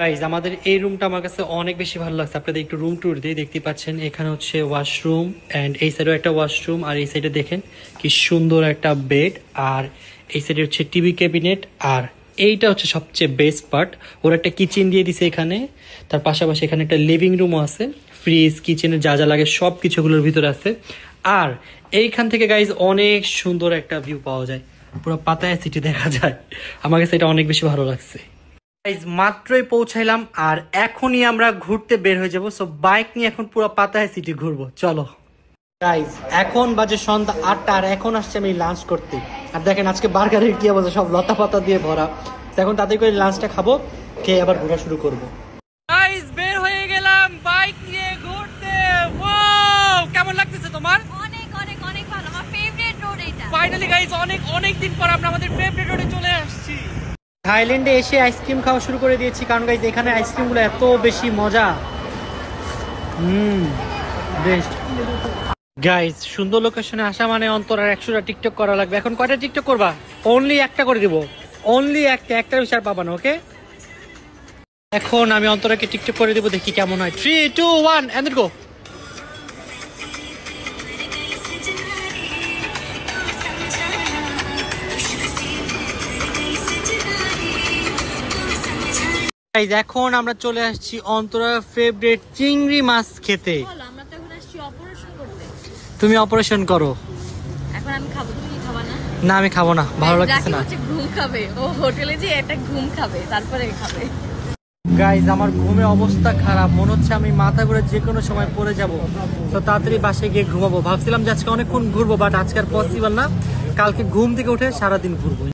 Guys আমাদের এই রুমটা আমার কাছে অনেক বেশি ভালো লাগছে। আপনাদের একটু রুম ট্যুর দিয়ে দেখতে পাচ্ছেন এখানে হচ্ছে ওয়াশরুম এন্ড এই সাইডেও একটা ওয়াশরুম, আর এই সাইডে দেখেন কি সুন্দর একটা বেড, আর এই সাইডে হচ্ছে টিভি ক্যাবিনেট, আর এইটা হচ্ছে সবচেয়ে বেস্ট পার্ট, ওরা একটা কিচেন দিয়ে দিছে এখানে। তার পাশাপাশি এখানে একটা লিভিং রুমও আছে, ফ্রিজ কিচেনের যা যা লাগে সব কিছুগুলোর ভিতরে আছে। আর এইখান থেকে গাইজ অনেক সুন্দর একটা ভিউ পাওয়া যায়, পুরো পাতায়া সিটি দেখা যায়। আমার কাছে এটা অনেক বেশি ভালো লাগছে। গাইজ মাত্রই পৌঁছাইলাম আর এখনই আমরা ঘুরতে বের হয়ে যাবো। সো বাইক নিয়ে এখন পুরো পাতায়া সিটি ঘুরবো, চলো। গাইজ এখন বাজে সন্ধ্যা 8টা আর এখন আসছে আমি লাঞ্চ করতে। আর দেখেন আজকে বার্গারের কি অবস্থা, সব লতা পাতা দিয়ে ভরা। এখন তাদের করে লাঞ্চটা খাবো, খেয়ে আবার ঘোরা শুরু করবো। গাইজ বের হয়ে গেলাম বাইক নিয়ে ঘুরতে। ওয়াও, কেমন লাগতেছে তোমার? অনেক অনেক অনেক ভালো, আমার ফেভারিট রোড এটা। ফাইনালি গাইজ অনেক দিন পর আমরা আমাদের ফেভারিট রোডে চলে আসছি। থাইল্যান্ডে এসে আইসক্রিম খাওয়া শুরু করে দিয়েছি, কারণ গাইজ এখানে আইসক্রিমগুলো এত বেশি মজা। বেস্ট গাইজ, সুন্দর লোকেশনে আসা মানে অন্তর আর 100টা টিকটক করা লাগবে। এখন কয়টা টিকটক করবা? অনলি একটা করে দিব, অনলি একটা বিচার পাবা না, ওকে? এখন আমি অন্তরাকে টিকটক করে দিব, দেখি কেমন হয়। 3, 2, 1 এন্ড গো। এখন আমরা চলে আসছি অন্তরার ফেভারিট চিংড়ি মাছ খেতে। আমরা তো এখন আসছি অপারেশন করতে। তুমি অপারেশন করো, এখন আমি খাবো, তুমি কি খাবা না? না আমি খাবো না, ভালো লাগছে না। ঘুম খাবে, ও হোটেলে যে একটা ঘুম খাবে তারপরে খাবে। গাইজ আমার ঘুমের অবস্থা খারাপ, মনে হচ্ছে আমি মাথা ঘুরে যে কোনো সময় পড়ে যাব। তো তাড়াতাড়ি বাসায় গিয়ে ঘুমাবো। ভাবছিলাম যে আজকে অনেকক্ষণ ঘুরবো, বাট আজকে আর পসিবল না। কালকে ঘুম থেকে উঠে সারাদিন ঘুরবো।